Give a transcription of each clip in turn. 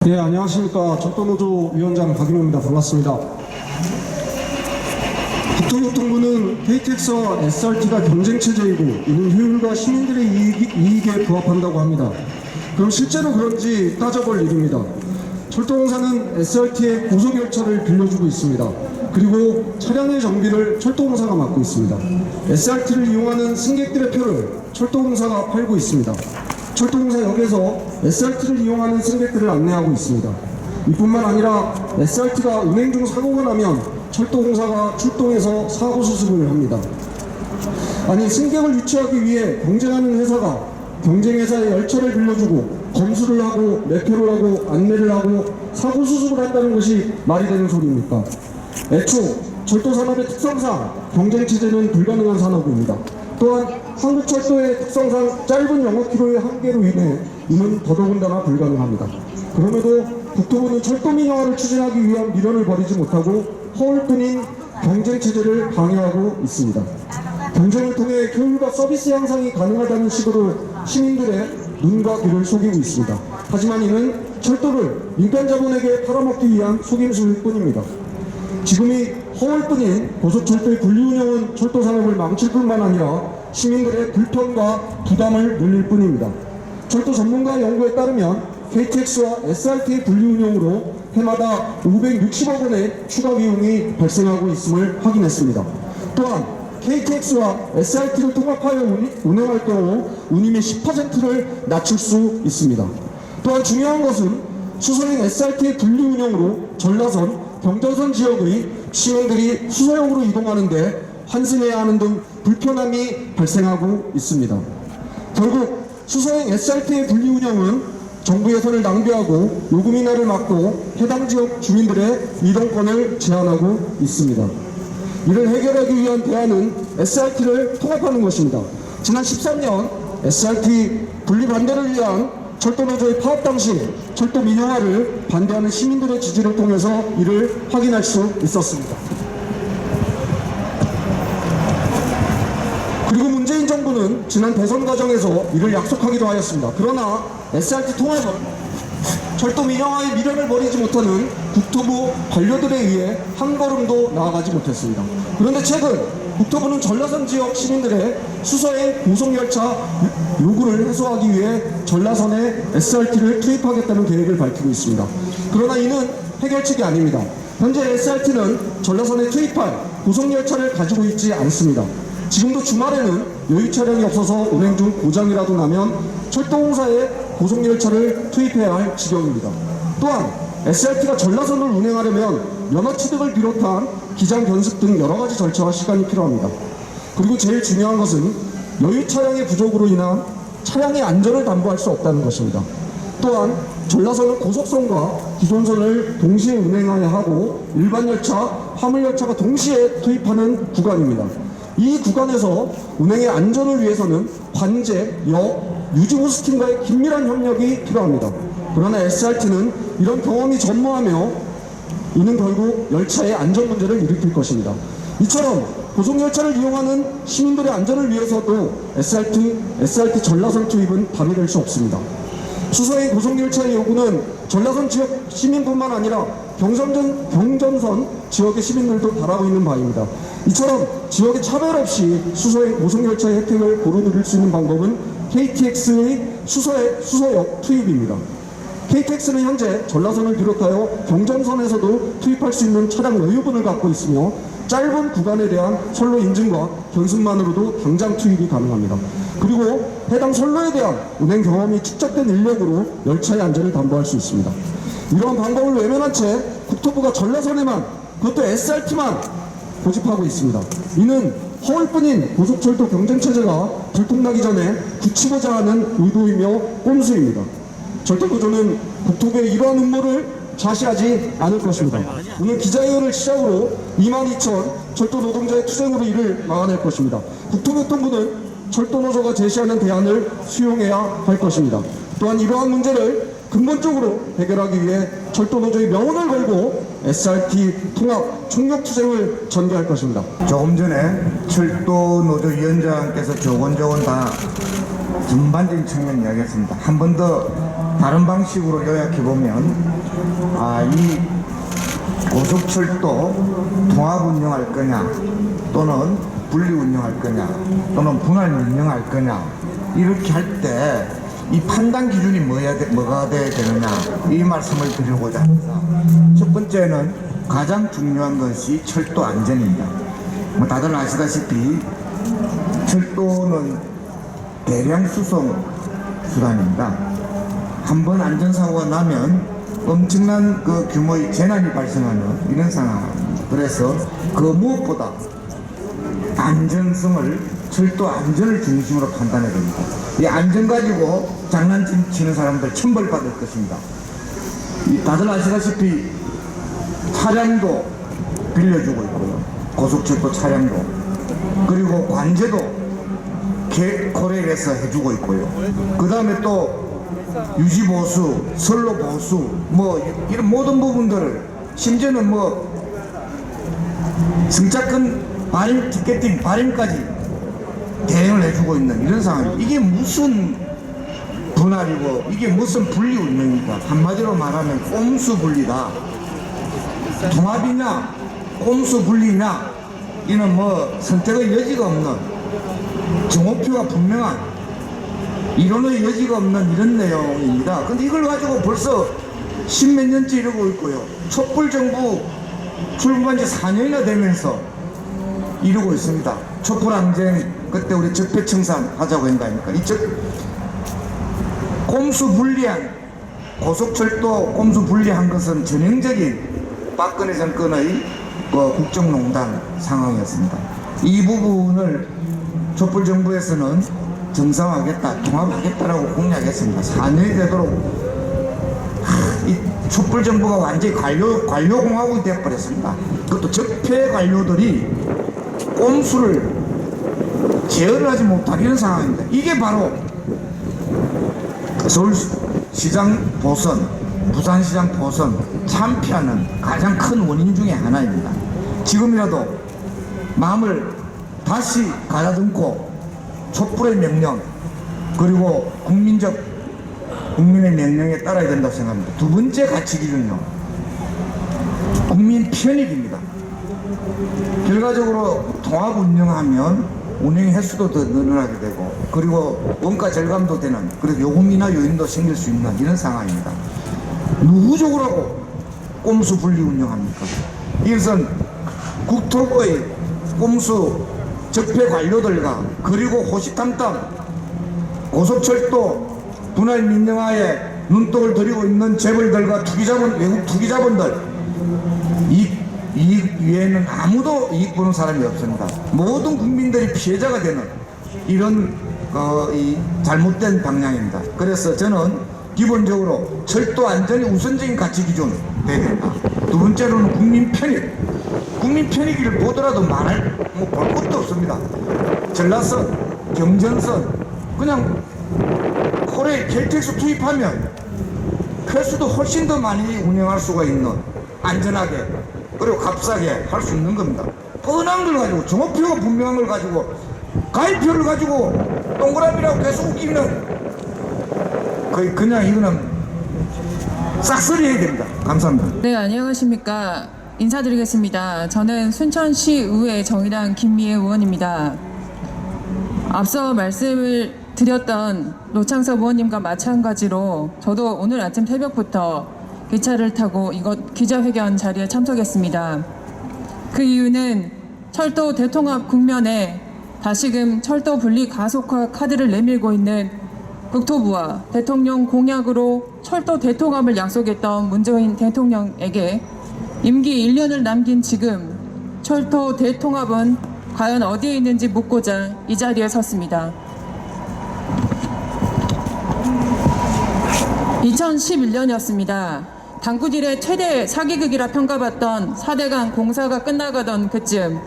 네, 안녕하십니까. 철도노조 위원장 박인호입니다. 반갑습니다. 국토교통부는 KTX와 SRT가 경쟁체제이고 이는 효율과 시민들의 이익에 부합한다고 합니다. 그럼 실제로 그런지 따져볼 일입니다. 철도공사는 SRT의 고속열차를 빌려주고 있습니다. 그리고 차량의 정비를 철도공사가 맡고 있습니다. SRT를 이용하는 승객들의 표를 철도공사가 팔고 있습니다. 철도공사역에서 SRT를 이용하는 승객들을 안내하고 있습니다. 이뿐만 아니라 SRT가 운행 중 사고가 나면 철도공사가 출동해서 사고 수습을 합니다. 아니, 승객을 유치하기 위해 경쟁하는 회사가 경쟁회사의 열차를 빌려주고 검수를 하고 매표를 하고 안내를 하고 사고 수습을 한다는 것이 말이 되는 소리입니까? 애초 철도산업의 특성상 경쟁체제는 불가능한 산업입니다. 또한 한국철도의 특성상 짧은 영업기로의 한계로 인해 이는 더더군다나 불가능합니다. 그럼에도 국토부는 철도 민영화를 추진하기 위한 미련을 버리지 못하고 허울뿐인 경쟁체제를 강요하고 있습니다. 경쟁을 통해 효율과 서비스 향상이 가능하다는 식으로 시민들의 눈과 귀를 속이고 있습니다. 하지만 이는 철도를 민간 자본에게 팔아먹기 위한 속임수일 뿐입니다. 지금이 허울뿐인 고속철도의 분리운영은 철도산업을 망칠 뿐만 아니라 시민들의 불편과 부담을 늘릴 뿐입니다. 철도 전문가 연구에 따르면 KTX와 SRT의 분리운영으로 해마다 560억 원의 추가 비용이 발생하고 있음을 확인했습니다. 또한 KTX와 SRT를 통합하여 운행할 경우 운임의 10%를 낮출 수 있습니다. 또한 중요한 것은 수서행 SRT의 분리운영으로 전라선, 경전선 지역의 시민들이 수서역으로 이동하는데 환승해야 하는 등 불편함이 발생하고 있습니다. 결국 수서행 SRT의 분리운영은 정부 예산을 낭비하고 요금 인하를 막고 해당 지역 주민들의 이동권을 제한하고 있습니다. 이를 해결하기 위한 대안은 SRT를 통합하는 것입니다. 지난 13년 SRT 분리 반대를 위한 철도노조의 파업 당시 철도 민영화를 반대하는 시민들의 지지를 통해서 이를 확인할 수 있었습니다. 그리고 문재인 정부는 지난 대선 과정에서 이를 약속하기도 하였습니다. 그러나 SRT 통합은 철도 민영화의 미련을 버리지 못하는 국토부 관료들에 의해 한 걸음도 나아가지 못했습니다. 그런데 최근 국토부는 전라선 지역 시민들의 수서행 고속열차 요구를 해소하기 위해 전라선에 SRT를 투입하겠다는 계획을 밝히고 있습니다. 그러나 이는 해결책이 아닙니다. 현재 SRT는 전라선에 투입할 고속열차를 가지고 있지 않습니다. 지금도 주말에는 여유 차량이 없어서 운행 중 고장이라도 나면 철도공사에 고속열차를 투입해야 할 지경입니다. 또한 SRT가 전라선을 운행하려면 면허 취득을 비롯한 기장 변습 등 여러 가지 절차와 시간이 필요합니다. 그리고 제일 중요한 것은 여유 차량의 부족으로 인한 차량의 안전을 담보할 수 없다는 것입니다. 또한 전라선은 고속선과 기존선을 동시에 운행해야 하고 일반 열차, 화물 열차가 동시에 투입하는 구간입니다. 이 구간에서 운행의 안전을 위해서는 관제, 역, 유지보수팀과의 긴밀한 협력이 필요합니다. 그러나 SRT는 이런 경험이 전무하며 이는 결국 열차의 안전 문제를 일으킬 것입니다. 이처럼 고속열차를 이용하는 시민들의 안전을 위해서도 SRT 전라선 투입은 답이 될 수 없습니다. 수서행 고속열차의 요구는 전라선 지역 시민뿐만 아니라 경전선 지역의 시민들도 바라고 있는 바입니다. 이처럼 지역의 차별 없이 수서행 고속열차의 혜택을 고루 누릴 수 있는 방법은 KTX의 수서역 투입입니다. KTX는 현재 전라선을 비롯하여 경전선에서도 투입할 수 있는 차량 여유분을 갖고 있으며 짧은 구간에 대한 선로 인증과 견습만으로도 당장 투입이 가능합니다. 그리고 해당 선로에 대한 운행 경험이 축적된 인력으로 열차의 안전을 담보할 수 있습니다. 이러한 방법을 외면한 채 국토부가 전라선에만, 그것도 SRT만 고집하고 있습니다. 이는 허울뿐인 고속철도 경쟁체제가 들통나기 전에 굳히고자 하는 의도이며 꼼수입니다. 철도노조는 국토부의 이러한 음모를 좌시하지 않을 것입니다. 오늘 기자회견을 시작으로 22,000 철도 노동자의 투쟁으로 이를 막아낼 것입니다. 국토교통부는 철도노조가 제시하는 대안을 수용해야 할 것입니다. 또한 이러한 문제를 근본적으로 해결하기 위해 철도노조의 명운을 걸고 SRT 통합 총력투쟁을 전개할 것입니다. 조금 전에 철도노조 위원장께서 조곤조곤 다 전반적인 측면 이야기했습니다. 한 번 더 다른 방식으로 요약해보면 이 고속철도 통합 운영할 거냐 또는 분리 운영할 거냐 또는 분할 운영할 거냐 이렇게 할 때 이 판단 기준이 뭐가 돼야 되느냐 이 말씀을 드리고자 합니다. 첫 번째는 가장 중요한 것이 철도 안전입니다. 뭐 다들 아시다시피 철도는 대량 수송 수단입니다. 한번 안전사고가 나면 엄청난 그 규모의 재난이 발생하는 이런 상황입니다. 그래서 그 무엇보다 안전성을 철도 안전을 중심으로 판단해야 됩니다. 이 안전 가지고 장난치는 사람들 천벌받을 것입니다. 다들 아시다시피 차량도 빌려주고 있고요. 고속철도 차량도 그리고 관제도 코레일에서 해주고 있고요. 그 다음에 또 유지보수, 선로보수 뭐 이런 모든 부분들을 심지어는 뭐 승차권 발행 티켓팅 발행까지 대행을 해주고 있는 이런 상황입니다. 이게 무슨 분할이고 이게 무슨 분리 운영입니까? 한마디로 말하면 꼼수 분리다. 통합이냐 꼼수 분리냐 이는 뭐 선택의 여지가 없는 정오표가 분명한 이론의 여지가 없는 이런 내용입니다. 근데 이걸 가지고 벌써 십몇 년째 이러고 있고요. 촛불 정부 출범한 지 4년이나 되면서 이루고 있습니다. 촛불 항쟁 그때 우리 적폐청산 하자고 한 거 아닙니까? 이 꼼수 분리한 고속철도 꼼수 분리한 것은 전형적인 박근혜 정권의 국정농단 상황이었습니다. 이 부분을 촛불 정부에서는 정상화하겠다, 통합하겠다라고 공약했습니다. 4년이 되도록 이 촛불 정부가 완전히 관료공화국이 되어버렸습니다. 그것도 적폐 관료들이 꼼수를 제어를 하지 못한 이런 상황입니다. 이게 바로 서울시장 보선, 부산시장 보선 참패하는 가장 큰 원인 중에 하나입니다. 지금이라도 마음을 다시 가다듬고 촛불의 명령 그리고 국민의 명령에 따라야 된다고 생각합니다. 두 번째 가치 기준은요, 국민 편익입니다. 결과적으로 통합 운영하면 운행 횟수도 더 늘어나게 되고 그리고 원가 절감도 되는 그래서 요금 인하 요인도 생길 수 있는 이런 상황입니다. 누구적으로 하고 꼼수 분리 운영합니까? 이것은 국토부의 꼼수 적폐 관료들과 그리고 호시탐탐 고속철도 분할 민영화에 눈독을 들이고 있는 재벌들과 외국 투기자본들 이익 위에는 아무도 이익 보는 사람이 없습니다. 모든 국민들이 피해자가 되는 이런 이 잘못된 방향입니다. 그래서 저는 기본적으로 철도 안전이 우선적인 가치 기준 돼야 된다. 두 번째로는 국민 편익을 보더라도 말할 볼 것도 없습니다. 전라선, 경전선 그냥 코레일 KTX 투입하면 횟수도 훨씬 더 많이 운영할 수가 있는 안전하게 그리고 값싸게 할 수 있는 겁니다. 뻔한 걸 가지고 정오표가 분명한 걸 가지고 가입표를 가지고 동그라미라고 계속 웃기면 거의 그냥 이거는 싹쓸이 해야 됩니다. 감사합니다. 네, 안녕하십니까. 인사드리겠습니다. 저는 순천시의회 정의당 김미애 의원입니다. 앞서 말씀을 드렸던 노창섭 의원님과 마찬가지로 저도 오늘 아침 새벽부터 기차를 타고 이곳 기자회견 자리에 참석했습니다. 그 이유는 철도 대통합 국면에 다시금 철도 분리 가속화 카드를 내밀고 있는 국토부와 대통령 공약으로 철도 대통합을 약속했던 문재인 대통령에게 임기 1년을 남긴 지금 철도 대통합은 과연 어디에 있는지 묻고자 이 자리에 섰습니다. 2011년이었습니다. 당구딜의 최대 사기극이라 평가받던 4대강 공사가 끝나가던 그쯤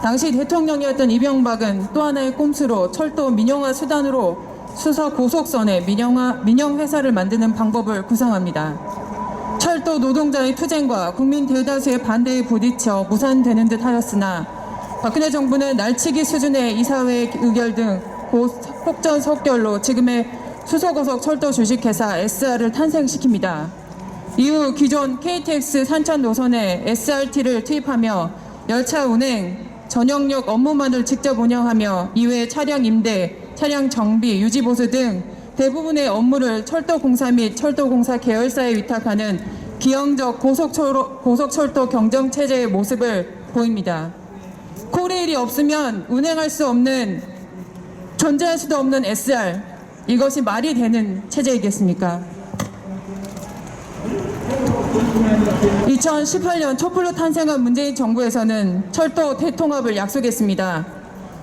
당시 대통령이었던 이명박은 또 하나의 꼼수로 철도 민영화 수단으로 수서 고속선에 민영회사를 만드는 방법을 구상합니다. 철도 노동자의 투쟁과 국민 대다수의 반대에 부딪혀 무산되는 듯 하였으나 박근혜 정부는 날치기 수준의 이사회 의결 등 폭전속결로 지금의 수소고속 철도 주식회사 SR을 탄생시킵니다. 이후 기존 KTX 산천 노선에 SRT를 투입하며 열차 운행, 전역역 업무만을 직접 운영하며 이외 차량 임대, 차량 정비, 유지 보수 등 대부분의 업무를 철도공사 및 철도공사 계열사에 위탁하는 기형적 고속철도 경정체제의 모습을 보입니다. 코레일이 없으면 운행할 수 없는, 존재할 수도 없는 SR, 이것이 말이 되는 체제이겠습니까? 2018년 촛불로 탄생한 문재인 정부에서는 철도 대통합을 약속했습니다.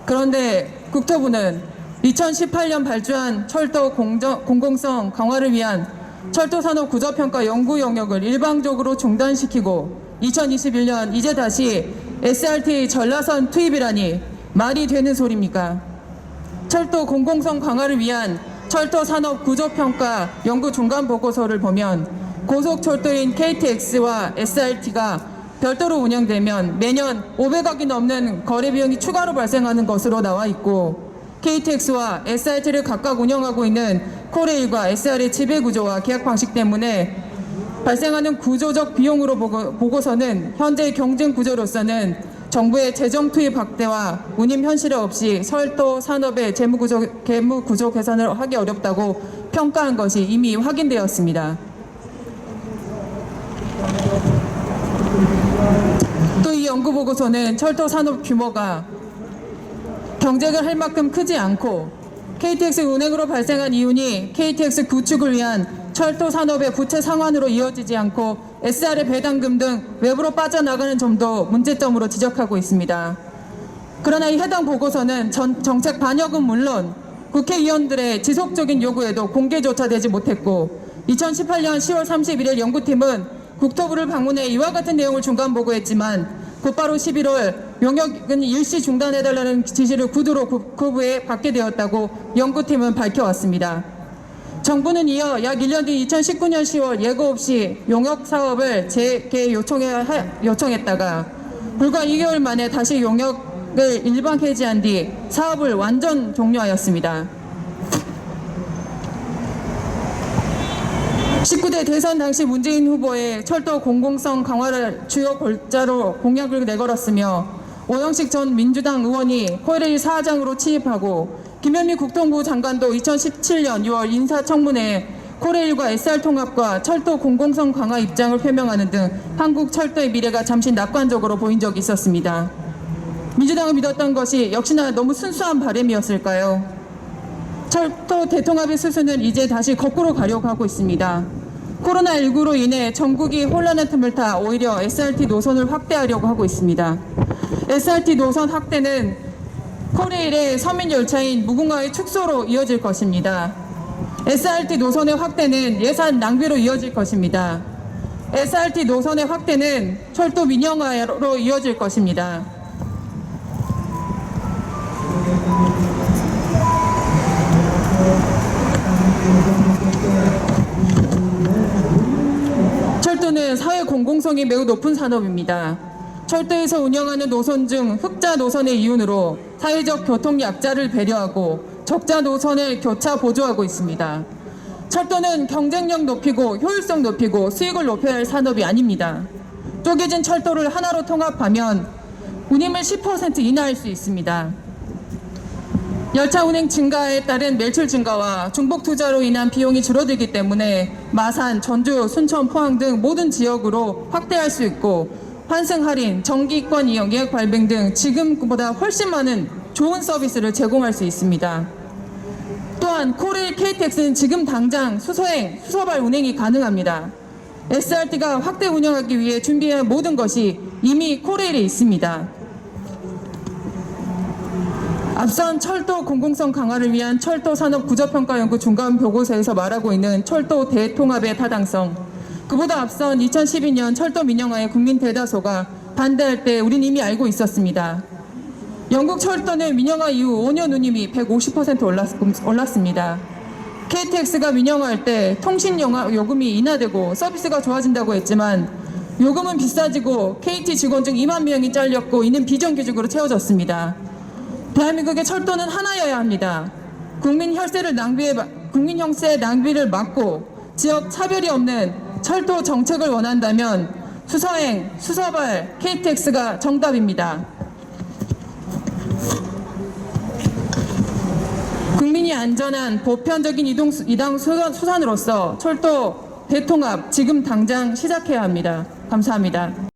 그런데 국토부는 2018년 발주한 철도 공공성 강화를 위한 철도산업 구조평가 연구 영역을 일방적으로 중단시키고 2021년 이제 다시 SRT 전라선 투입이라니 말이 되는 소리입니까? 철도 공공성 강화를 위한 철도산업 구조평가 연구 중간 보고서를 보면 고속철도인 KTX와 SRT가 별도로 운영되면 매년 500억이 넘는 거래 비용이 추가로 발생하는 것으로 나와 있고, KTX와 SRT를 각각 운영하고 있는 코레일과 SR의 지배구조와 계약 방식 때문에 발생하는 구조적 비용으로 보고서는 현재 경쟁 구조로서는 정부의 재정 투입 확대와 운임 현실화 없이 철도 산업의 재무구조 개선을 하기 어렵다고 평가한 것이 이미 확인되었습니다. 또 이 연구 보고서는 철도 산업 규모가 경쟁을 할 만큼 크지 않고 KTX 운행으로 발생한 이윤이 KTX 구축을 위한 철도 산업의 부채 상환으로 이어지지 않고 SR의 배당금 등 외부로 빠져나가는 점도 문제점으로 지적하고 있습니다. 그러나 이 해당 보고서는 정책 반영은 물론 국회의원들의 지속적인 요구에도 공개조차 되지 못했고, 2018년 10월 31일 연구팀은 국토부를 방문해 이와 같은 내용을 중간 보고했지만 곧바로 11월 용역은 일시 중단해달라는 지시를 구두로 국토부에 받게 되었다고 연구팀은 밝혀왔습니다. 정부는 이어 약 1년 뒤 2019년 10월 예고 없이 용역 사업을 요청했다가 불과 2개월 만에 다시 용역을 일방 해지한 뒤 사업을 완전 종료하였습니다. 19대 대선 당시 문재인 후보의 철도 공공성 강화를 주요 골자로 공약을 내걸었으며 오영식 전 민주당 의원이 코레일 사장으로 취임하고 김현미 국토부 장관도 2017년 6월 인사청문회에 코레일과 SR 통합과 철도 공공성 강화 입장을 표명하는 등 한국 철도의 미래가 잠시 낙관적으로 보인 적이 있었습니다. 민주당을 믿었던 것이 역시나 너무 순수한 바람이었을까요? 철도 대통합의 수순은 이제 다시 거꾸로 가려고 하고 있습니다. 코로나19로 인해 전국이 혼란한 틈을 타 오히려 SRT 노선을 확대하려고 하고 있습니다. SRT 노선 확대는 코레일의 서민 열차인 무궁화의 축소로 이어질 것입니다. SRT 노선의 확대는 예산 낭비로 이어질 것입니다. SRT 노선의 확대는 철도 민영화로 이어질 것입니다. 철도는 사회 공공성이 매우 높은 산업입니다. 철도에서 운영하는 노선 중 흑자 노선의 이윤으로 사회적 교통 약자를 배려하고 적자 노선을 교차 보조하고 있습니다. 철도는 경쟁력 높이고 효율성 높이고 수익을 높여야 할 산업이 아닙니다. 쪼개진 철도를 하나로 통합하면 운임을 10% 인하할 수 있습니다. 열차 운행 증가에 따른 매출 증가와 중복 투자로 인한 비용이 줄어들기 때문에 마산, 전주, 순천, 포항 등 모든 지역으로 확대할 수 있고 환승 할인, 정기권 이용, 예약 발행 등 지금보다 훨씬 많은 좋은 서비스를 제공할 수 있습니다. 또한 코레일 KTX는 지금 당장 수소발 운행이 가능합니다. SRT가 확대 운영하기 위해 준비한 모든 것이 이미 코레일에 있습니다. 앞선 철도 공공성 강화를 위한 철도 산업 구조평가 연구 중간 보고서에서 말하고 있는 철도 대통합의 타당성, 그보다 앞선 2012년 철도 민영화의 국민 대다수가 반대할 때 우린 이미 알고 있었습니다. 영국 철도는 민영화 이후 5년 운임이 150% 올랐습니다. KTX가 민영화할 때 통신 요금이 인하되고 서비스가 좋아진다고 했지만 요금은 비싸지고 KT 직원 중 2만 명이 잘렸고 이는 비정규직으로 채워졌습니다. 대한민국의 철도는 하나여야 합니다. 국민 혈세를 낭비해 국민 형세 낭비를 막고 지역 차별이 없는 철도 정책을 원한다면 수서행, 수서발 KTX가 정답입니다. 국민이 안전한 보편적인 이동 수단으로서 철도 대통합 지금 당장 시작해야 합니다. 감사합니다.